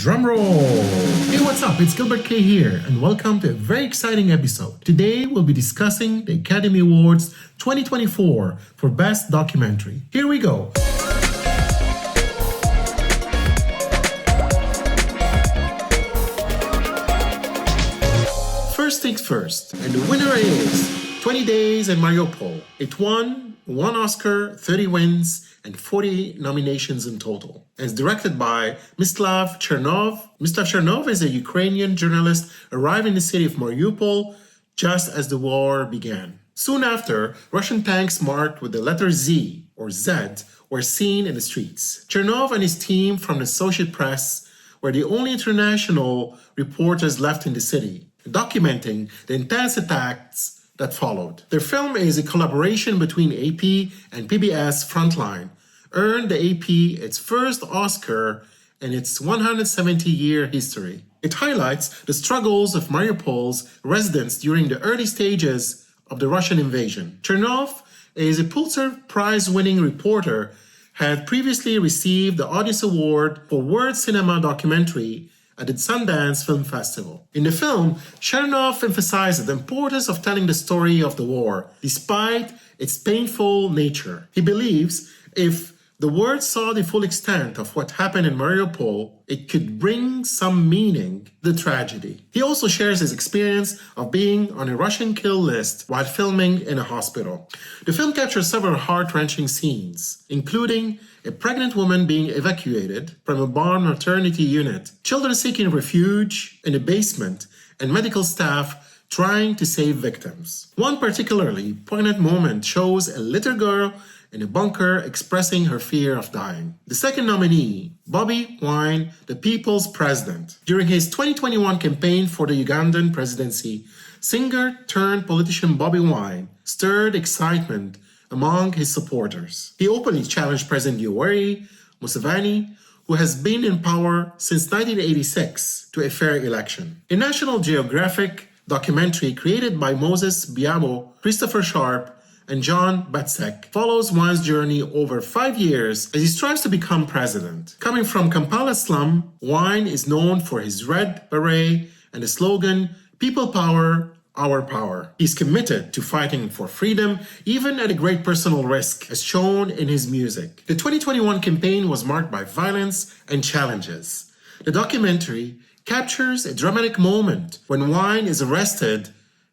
Drumroll! Hey, what's up? It's Gilbert.K here, and welcome to a very exciting episode. Today, we'll be discussing the Academy Awards 2024 for Best Documentary. Here we go. First things first, and the winner is 20 Days in Mariupol. It won 1 Oscar, 30 wins, and 40 nominations in total. And it's directed by Myslav Chernov. Myslav Chernov is a Ukrainian journalist arrived in the city of Mariupol just as the war began. Soon after, Russian tanks marked with the letter Z, or Z, were seen in the streets. Chernov and his team from the Associated Press were the only international reporters left in the city, documenting the intense attacks that followed. Their film is a collaboration between AP and PBS Frontline, earned the AP its first Oscar in its 170-year history. It highlights the struggles of Mariupol's residents during the early stages of the Russian invasion. Chernov is a Pulitzer Prize-winning reporter, had previously received the Audience Award for World Cinema Documentary at the Sundance Film Festival. In the film, Chernov emphasizes the importance of telling the story of the war, despite its painful nature. He believes if the world saw the full extent of what happened in Mariupol, it could bring some meaning to the tragedy. He also shares his experience of being on a Russian kill list while filming in a hospital. The film captures several heart-wrenching scenes, including a pregnant woman being evacuated from a bomb maternity unit, children seeking refuge in a basement, and medical staff trying to save victims. One particularly poignant moment shows a little girl in a bunker expressing her fear of dying. The second nominee, Bobi Wine, the people's president. During his 2021 campaign for the Ugandan presidency, singer-turned-politician Bobi Wine stirred excitement among his supporters. He openly challenged President Yoweri Museveni, who has been in power since 1986, to a fair election. A National Geographic documentary created by Moses Biabo, Christopher Sharp, and John Batsek follows Wine's journey over 5 years as he strives to become president. Coming from Kampala slum, Wine is known for his red beret and the slogan, "People Power, Our Power." He's committed to fighting for freedom, even at a great personal risk, as shown in his music. The 2021 campaign was marked by violence and challenges. The documentary captures a dramatic moment when Wine is arrested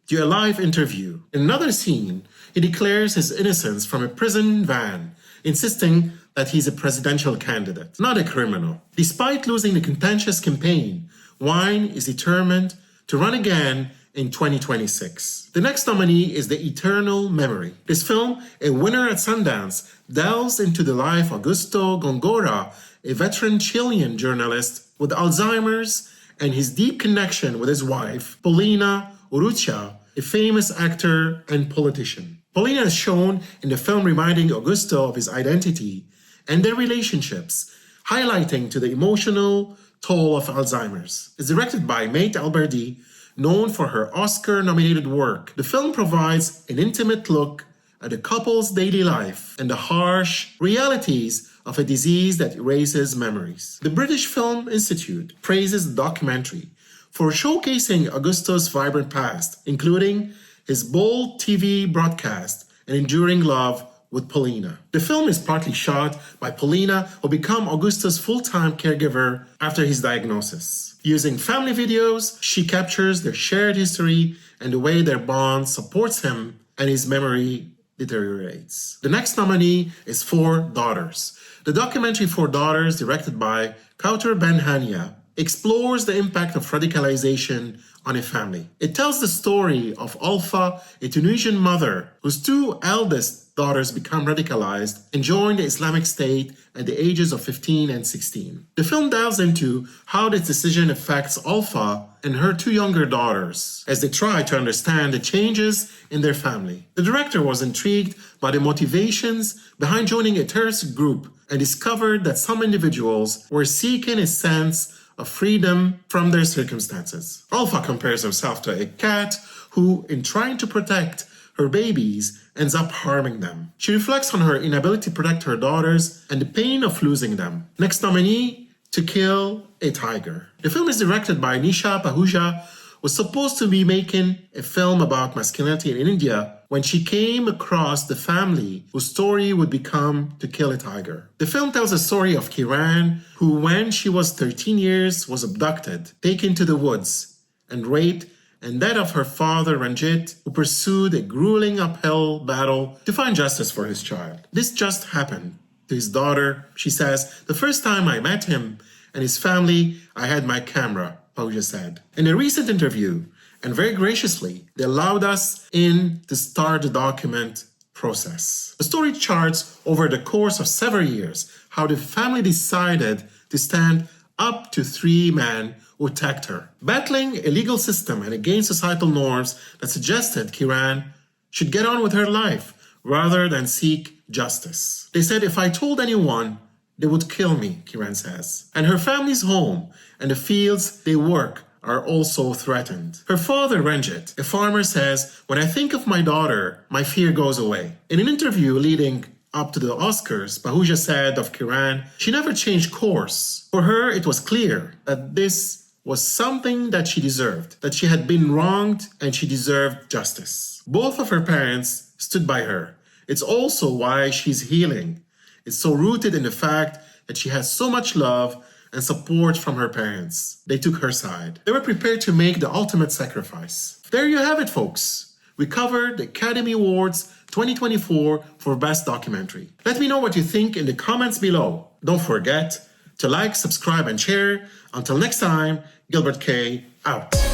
during a live interview. In another scene, he declares his innocence from a prison van, insisting that he's a presidential candidate, not a criminal. Despite losing the contentious campaign, Wine is determined to run again in 2026. The next nominee is The Eternal Memory. This film, a winner at Sundance, delves into the life of Augusto Gongora, a veteran Chilean journalist with Alzheimer's, and his deep connection with his wife, Paulina Urrutia, a famous actor and politician. Paulina is shown in the film reminding Augusto of his identity and their relationships, highlighting to the emotional toll of Alzheimer's. It's directed by Mate Alberdi, known for her Oscar-nominated work. The film provides an intimate look at the couple's daily life and the harsh realities of a disease that erases memories. The British Film Institute praises the documentary for showcasing Augusto's vibrant past, including his bold TV broadcast and enduring love with Paulina. The film is partly shot by Paulina, who became Augusto's full-time caregiver after his diagnosis. Using family videos, she captures their shared history and the way their bond supports him and his memory deteriorates. The next nominee is Four Daughters. The documentary Four Daughters, directed by Kauter Ben-Hania, explores the impact of radicalization on a family. It tells the story of Alpha, a Tunisian mother whose 2 eldest daughters become radicalized and join the Islamic State at the ages of 15 and 16. The film delves into how this decision affects Alpha and her 2 younger daughters as they try to understand the changes in their family. The director was intrigued by the motivations behind joining a terrorist group and discovered that some individuals were seeking a sense of freedom from their circumstances. Alpha compares herself to a cat who, in trying to protect her babies, ends up harming them. She reflects on her inability to protect her daughters and the pain of losing them. Next nominee, to kill a tiger. The film is directed by Nisha Pahuja, was supposed to be making a film about masculinity in India when she came across the family whose story would become To Kill a Tiger. The film tells the story of Kiran, who when she was 13 years was abducted, taken to the woods, and raped, and that of her father Ranjit, who pursued a grueling uphill battle to find justice for his child. This just happened to his daughter. She says, "The first time I met him and his family, I had my camera," Pahuja said. In a recent interview, and very graciously, they allowed us in to start the document process. The story charts over the course of several years how the family decided to stand up to 3 men who attacked her, battling a legal system and against societal norms that suggested Kiran should get on with her life rather than seek justice. They said, "If I told anyone, they would kill me," Kiran says. And her family's home and the fields they work are also threatened. Her father, Ranjit, a farmer, says, "When I think of my daughter, my fear goes away." In an interview leading up to the Oscars, Pahuja said of Kiran, she never changed course. For her, it was clear that this was something that she deserved, that she had been wronged and she deserved justice. Both of her parents stood by her. It's also why she's healing. It's so rooted in the fact that she has so much love and support from her parents. They took her side. They were prepared to make the ultimate sacrifice. There you have it, folks. We covered the Academy Awards 2024 for Best Documentary. Let me know what you think in the comments below. Don't forget to like, subscribe, and share. Until next time, Gilbert.K out.